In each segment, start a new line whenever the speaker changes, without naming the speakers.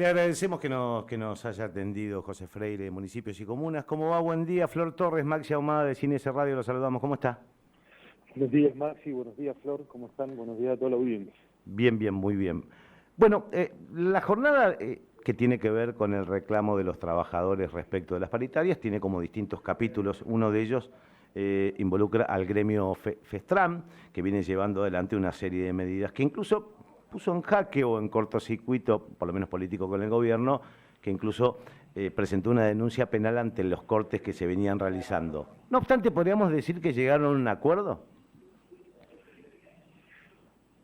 Le agradecemos que nos haya atendido José Freire de Municipios y Comunas. ¿Cómo va? Buen día, Flor Torres, Maxi Ahumada de Cine S Radio, lo saludamos. ¿Cómo está?
Buenos días, Maxi. Buenos días, Flor. ¿Cómo están? Buenos días a toda la audiencia.
Bien, bien, muy bien. Bueno, la jornada que tiene que ver con el reclamo de los trabajadores respecto de las paritarias tiene como distintos capítulos. Uno de ellos involucra al gremio FESTRAM, que viene llevando adelante una serie de medidas que incluso puso en jaque o en cortocircuito, por lo menos político, con el gobierno, que incluso presentó una denuncia penal ante los cortes que se venían realizando. No obstante, ¿podríamos decir que llegaron a un acuerdo?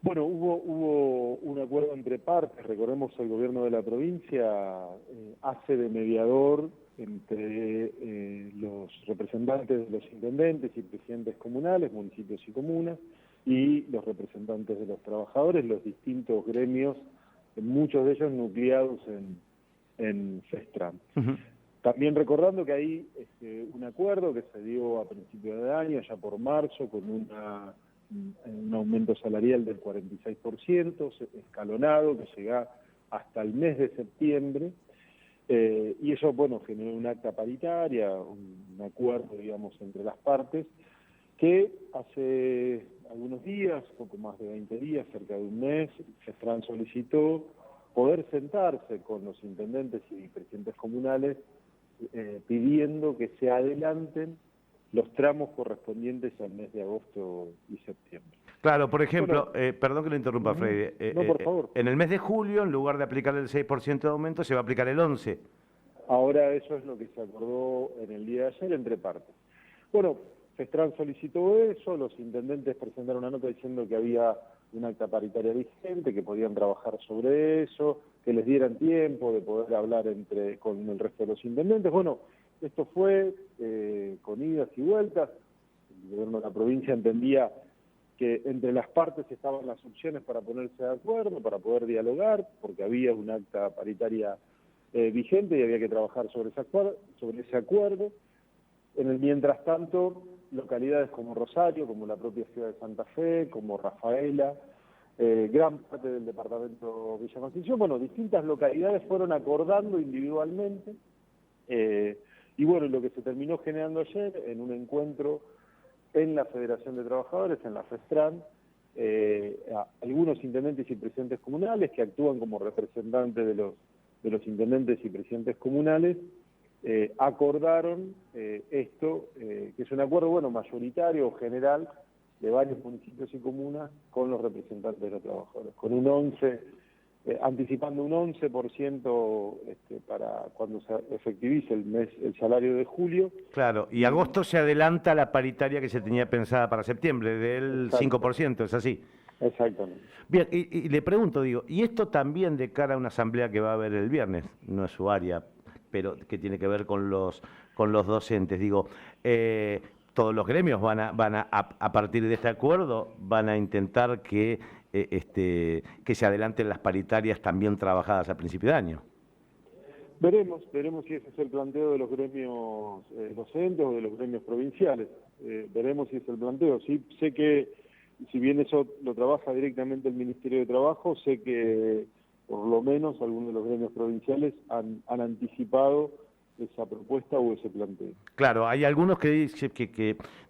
Bueno, hubo un acuerdo entre partes. Recordemos, el gobierno de la provincia hace de mediador entre los representantes de los intendentes y presidentes comunales, municipios y comunas, y los representantes de los trabajadores, los distintos gremios, muchos de ellos nucleados en FESTRAM. También recordando que hay un acuerdo que se dio a principios de año, ya por marzo, con un aumento salarial del 46%, escalonado, que llega hasta el mes de septiembre, y eso, bueno, generó un acta paritaria, un acuerdo, digamos, entre las partes, que hace algunos días, poco más de 20 días, cerca de un mes, FESTRAM solicitó poder sentarse con los intendentes y presidentes comunales pidiendo que se adelanten los tramos correspondientes al mes de agosto y septiembre.
Claro, por ejemplo,
Bueno,
perdón que lo interrumpa, Freire,
no, por favor.
en el mes de julio, en lugar de aplicar el 6% de aumento, se va a aplicar el 11%.
Ahora eso es lo que se acordó en el día de ayer entre partes. Bueno, FESTRAM solicitó eso, los intendentes presentaron una nota diciendo que había una acta paritaria vigente, que podían trabajar sobre eso, que les dieran tiempo de poder hablar con el resto de los intendentes. Bueno, esto fue con idas y vueltas. El gobierno de la provincia entendía que entre las partes estaban las opciones para ponerse de acuerdo, para poder dialogar, porque había un acta paritaria vigente y había que trabajar sobre ese acuerdo. En el mientras tanto, localidades como Rosario, como la propia ciudad de Santa Fe, como Rafaela, gran parte del departamento Villa Constitución, bueno, distintas localidades fueron acordando individualmente, y bueno, lo que se terminó generando ayer en un encuentro en la Federación de Trabajadores, en la FESTRAM, algunos intendentes y presidentes comunales que actúan como representantes de los intendentes y presidentes comunales, acordaron esto, que es un acuerdo, bueno, mayoritario o general de varios municipios y comunas con los representantes de los trabajadores, con un 11%, anticipando un 11% para cuando se efectivice el salario de julio.
Claro, y agosto se adelanta la paritaria que se tenía pensada para septiembre, del 5%, ¿es así?
Exactamente.
Bien, y le pregunto, digo, y esto también de cara a una asamblea que va a haber el viernes, no es su área, pero que tiene que ver con los docentes, digo, todos los gremios van a partir de este acuerdo, van a intentar que se adelanten las paritarias también trabajadas a principio de año.
Veremos si ese es el planteo de los gremios docentes o de los gremios provinciales. Veremos si es el planteo. Sí, sé que, si bien eso lo trabaja directamente el Ministerio de Trabajo, sé que por lo menos algunos de los gremios provinciales han anticipado esa propuesta o ese planteo.
Claro, hay algunos que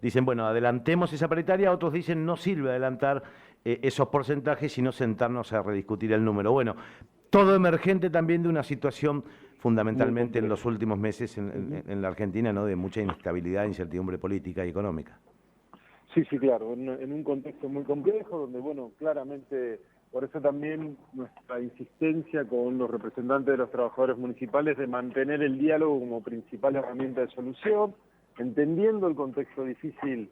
dicen, bueno, adelantemos esa paritaria, otros dicen no sirve adelantar esos porcentajes, sino sentarnos a rediscutir el número. Bueno, todo emergente también de una situación fundamentalmente en los últimos meses en la Argentina, ¿no?, de mucha inestabilidad, incertidumbre política y económica.
Sí, claro, en un contexto muy complejo, donde, bueno, claramente, por eso también nuestra insistencia con los representantes de los trabajadores municipales de mantener el diálogo como principal herramienta de solución, entendiendo el contexto difícil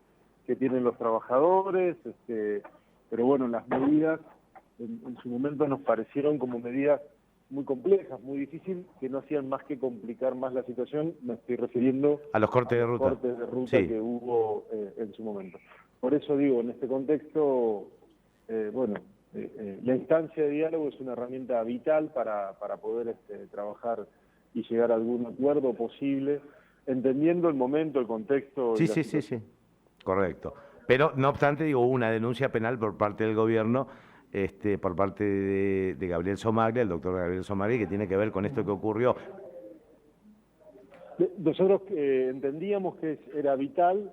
que tienen los trabajadores, pero bueno, las medidas en su momento nos parecieron como medidas muy complejas, muy difíciles, que no hacían más que complicar más la situación. Me estoy refiriendo
a los cortes de ruta,
sí, que hubo en su momento. Por eso digo, en este contexto, la instancia de diálogo es una herramienta vital para poder trabajar y llegar a algún acuerdo posible, entendiendo el momento, el contexto.
Sí, correcto. Pero, no obstante, digo, hubo una denuncia penal por parte del gobierno por parte de Gabriel Somaglia, el doctor Gabriel Somaglia, que tiene que ver con esto que ocurrió.
Nosotros entendíamos que era vital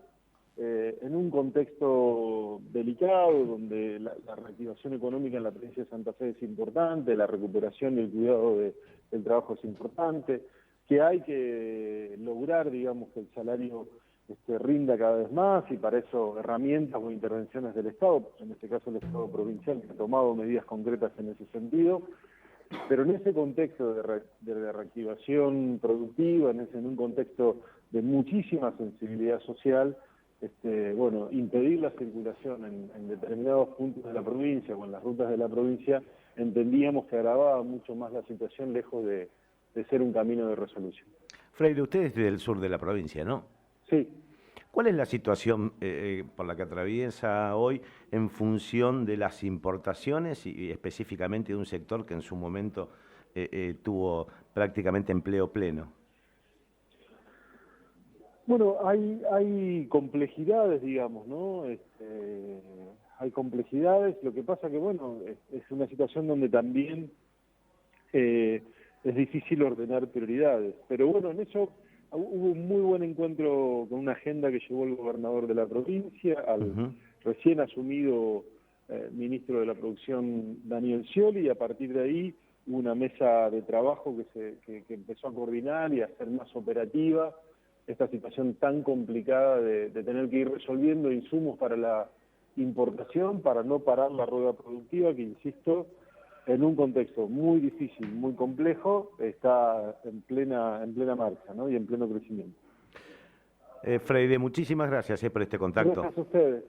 en un contexto delicado, donde la reactivación económica en la provincia de Santa Fe es importante, la recuperación y el cuidado del trabajo es importante, que hay que lograr, digamos, que el salario rinda cada vez más, y para eso herramientas o intervenciones del Estado, en este caso el Estado provincial, que ha tomado medidas concretas en ese sentido. Pero en ese contexto de reactivación productiva, en un contexto de muchísima sensibilidad social, impedir la circulación en determinados puntos de la provincia o en las rutas de la provincia, entendíamos que agravaba mucho más la situación, lejos de ser un camino de resolución.
Freire, usted es del sur de la provincia, ¿no?
Sí.
¿Cuál es la situación por la que atraviesa hoy en función de las importaciones y específicamente de un sector que en su momento tuvo prácticamente empleo pleno?
Bueno, hay complejidades, digamos, ¿no? Hay complejidades. Lo que pasa que, bueno, es una situación donde también es difícil ordenar prioridades. Pero bueno, en eso hubo un muy buen encuentro con una agenda que llevó el gobernador de la provincia, al recién asumido ministro de la Producción, Daniel Scioli, y a partir de ahí hubo una mesa de trabajo que empezó a coordinar y a hacer más operativa esta situación tan complicada de tener que ir resolviendo insumos para la importación, para no parar la rueda productiva, que, insisto, en un contexto muy difícil, muy complejo, está en plena marcha, ¿no? Y en pleno crecimiento.
Freire, muchísimas gracias por este contacto.
Gracias a ustedes.